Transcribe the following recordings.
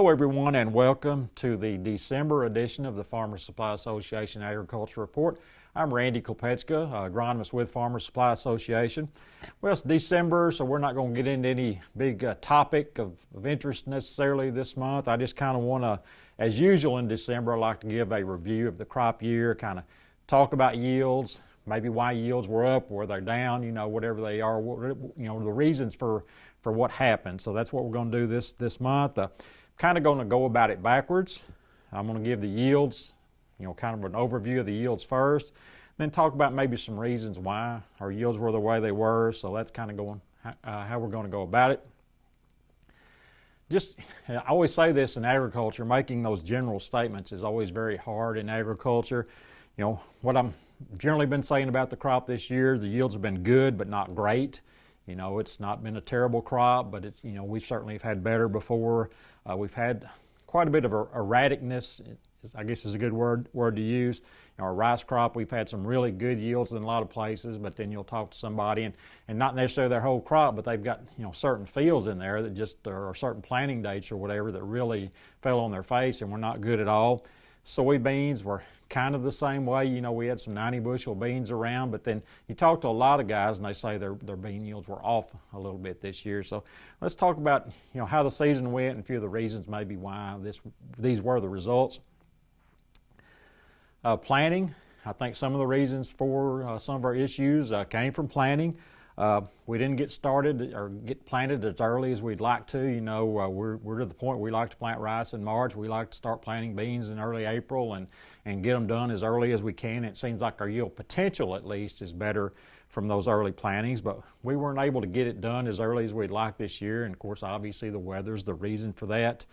Hello everyone and welcome to the December edition of the Farmer Supply Association Agriculture Report. I'm Randy Kopechka, agronomist with Farmer Supply Association. Well, it's December, so we're not going to get into any big topic of interest necessarily this month. I just kind of want to, as usual in December, I like to give a review of the crop year, kind of talk about yields, maybe why yields were up or they're down, whatever they are, the reasons for what happened. So that's what we're going to do this month. Kind of going to go about it backwards. I'm going to give the yields, kind of an overview of the yields first, then talk about maybe some reasons why our yields were the way they were. So that's kind of going how we're going to go about it. I always say this in agriculture, making those general statements is always very hard in agriculture. What I'm generally been saying about the crop this year, the yields have been good but not great. It's not been a terrible crop, but it's, we certainly have had better before. We've had quite a bit of erraticness, I guess is a good word to use. Our rice crop, we've had some really good yields in a lot of places, but then you'll talk to somebody and not necessarily their whole crop, but they've got, certain fields in there that just are certain planting dates or whatever that really fell on their face and were not good at all. Soybeans were kind of the same way. We had some 90 bushel beans around, but then you talk to a lot of guys and they say their bean yields were off a little bit this year. So let's talk about how the season went and a few of the reasons maybe why these were the results. Planting, I think some of the reasons for some of our issues came from planting. We didn't get started or get planted as early as we'd like to. We're to the point we like to plant rice in March. We like to start planting beans in early April and get them done as early as we can. It seems like our yield potential at least is better from those early plantings, but we weren't able to get it done as early as we'd like this year. And of course, obviously the weather's the reason for that.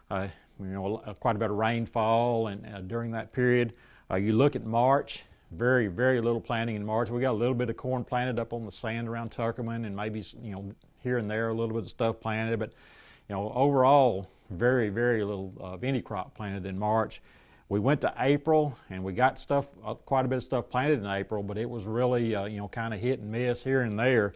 Quite a bit of rainfall and during that period. You look at March, very, very little planting in March. We got a little bit of corn planted up on the sand around Tuckerman and maybe, here and there a little bit of stuff planted, but, overall, very, very little of any crop planted in March. We went to April and we got quite a bit of stuff planted in April, but it was really, kind of hit and miss here and there.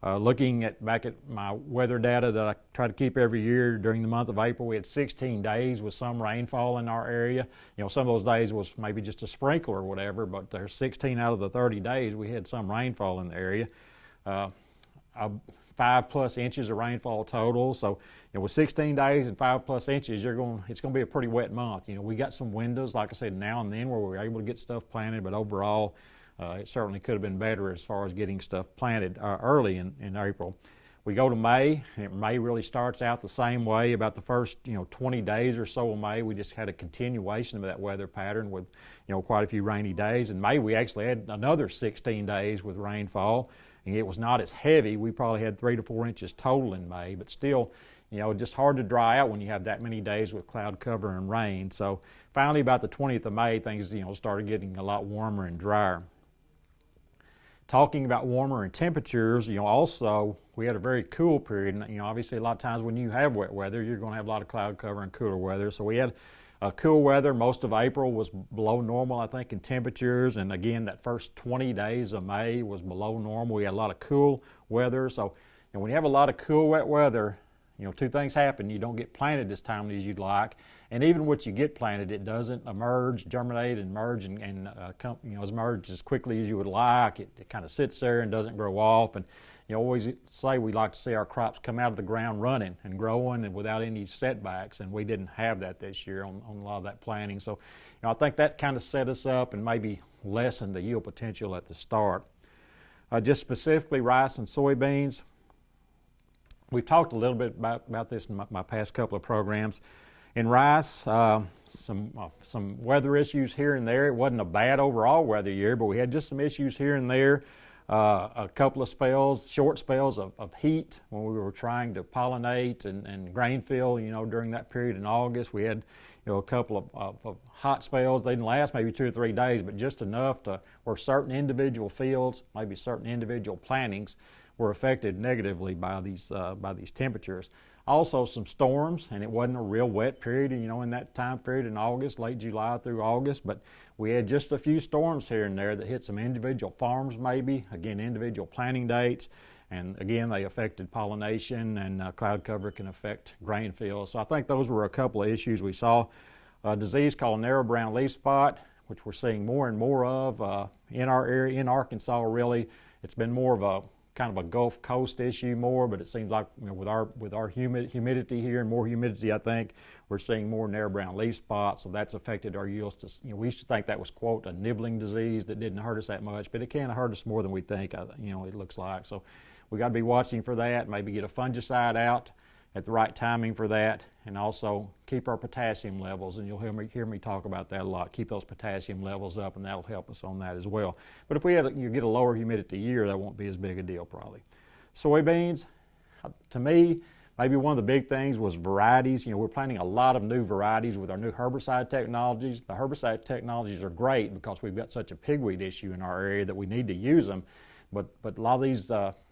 Looking back at my weather data that I try to keep every year during the month of April, we had 16 days with some rainfall in our area. Some of those days was maybe just a sprinkle or whatever, but there's 16 out of the 30 days we had some rainfall in the area. 5+ inches of rainfall total. So with 16 days and 5+ inches, it's going to be a pretty wet month. We got some windows, like I said, now and then where we were able to get stuff planted, but overall, it certainly could have been better as far as getting stuff planted early in April. We go to May, and May really starts out the same way. About the first 20 days or so of May, we just had a continuation of that weather pattern with quite a few rainy days. In May, we actually had another 16 days with rainfall, and it was not as heavy. We probably had 3 to 4 inches total in May, but still, just hard to dry out when you have that many days with cloud cover and rain. So finally, about the 20th of May, things started getting a lot warmer and drier. Talking about warmer and temperatures, also we had a very cool period. And, obviously a lot of times when you have wet weather, you're going to have a lot of cloud cover and cooler weather. So we had cool weather. Most of April was below normal, I think, in temperatures. And again, that first 20 days of May was below normal. We had a lot of cool weather. So when you have a lot of cool, wet weather, two things happen. You don't get planted as timely as you'd like, and even what you get planted, it doesn't germinate and merge and emerge as quickly as you would like. It kind of sits there and doesn't grow off. And always say we like to see our crops come out of the ground running and growing and without any setbacks, and we didn't have that this year on a lot of that planting. So I think that kind of set us up and maybe lessened the yield potential at the start. Just specifically rice and soybeans. We've talked a little bit about this in my past couple of programs. In rice, some weather issues here and there. It wasn't a bad overall weather year, but we had just some issues here and there. A couple of short spells of heat when we were trying to pollinate and grain fill, during that period in August. We had, a couple of hot spells. They didn't last maybe 2 or 3 days, but just enough where certain individual fields, maybe certain individual plantings, were affected negatively by these temperatures. Also some storms, and it wasn't a real wet period, in that time period in August, late July through August, but we had just a few storms here and there that hit some individual farms maybe, again, individual planting dates, And again, they affected pollination, and cloud cover can affect grain fields. So I think those were a couple of issues we saw. A disease called narrow brown leaf spot, which we're seeing more and more of in our area, in Arkansas really. It's been more of a kind of a Gulf Coast issue more, but it seems like, you know, with our humidity here and more humidity, I think we're seeing more narrow brown leaf spots, so that's affected our yields. You know, we used to think that was, quote, a nibbling disease that didn't hurt us that much, but it can hurt us more than we think, you know, it looks like. So we got to be watching for that, maybe get a fungicide out at the right timing for that, and also keep our potassium levels, and you'll hear me talk about that a lot. Keep those potassium levels up, and that'll help us on that as well. But if we you get a lower humidity year, that won't be as big a deal probably. Soybeans, to me, maybe one of the big things was varieties. You know, we're planting a lot of new varieties with our new herbicide technologies. The herbicide technologies are great because we've got such a pigweed issue in our area that we need to use them, but a lot of these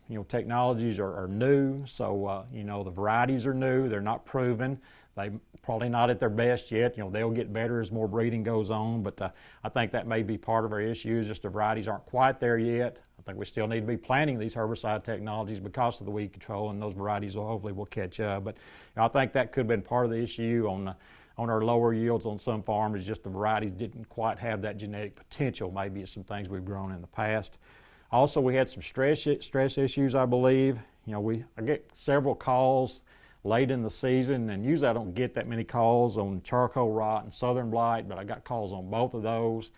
you know, technologies are new, so you know, the varieties are new, they're not proven, they probably not at their best yet. You know, they'll get better as more breeding goes on, but I think that may be part of our issue, just the varieties aren't quite there yet. I think we still need to be planting these herbicide technologies because of the weed control, and those varieties hopefully will catch up. But you know, I think that could have been part of the issue on our lower yields on some farms, is just the varieties didn't quite have that genetic potential, maybe it's some things we've grown in the past. Also, we had some stress issues, I believe. You know, I get several calls late in the season, and usually I don't get that many calls on charcoal rot and southern blight, but I got calls on both of those,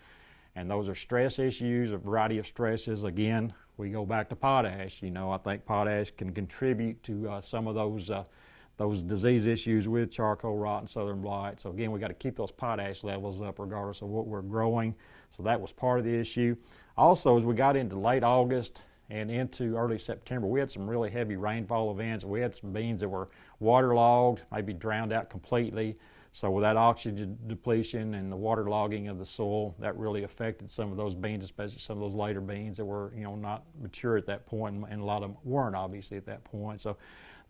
and those are stress issues, a variety of stresses. Again, we go back to potash. You know, I think potash can contribute to some of those disease issues with charcoal rot and southern blight. So again, we got to keep those potash levels up regardless of what we're growing. So that was part of the issue. Also, as we got into late August and into early September, we had some really heavy rainfall events. We had some beans that were waterlogged, maybe drowned out completely. So with that oxygen depletion and the waterlogging of the soil, that really affected some of those beans, especially some of those later beans that were, you know, not mature at that point, and a lot of them weren't obviously at that point. So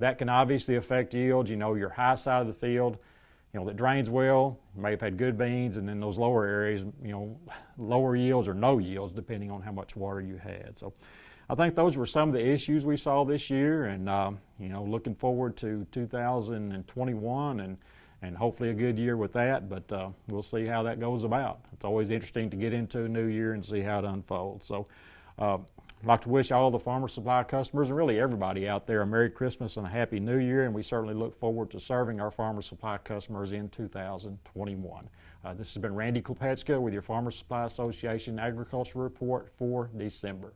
that can obviously affect yields. You know, your high side of the field, you know, that drains well, you may have had good beans, and then those lower areas, you know, lower yields or no yields depending on how much water you had. So I think those were some of the issues we saw this year, and you know, looking forward to 2021 and hopefully a good year with that, but we'll see how that goes about. It's always interesting to get into a new year and see how it unfolds. So I'd like to wish all the Farmer Supply customers and really everybody out there a Merry Christmas and a Happy New Year, and we certainly look forward to serving our Farmer Supply customers in 2021. This has been Randy Klepetska with your Farmer Supply Association Agriculture Report for December.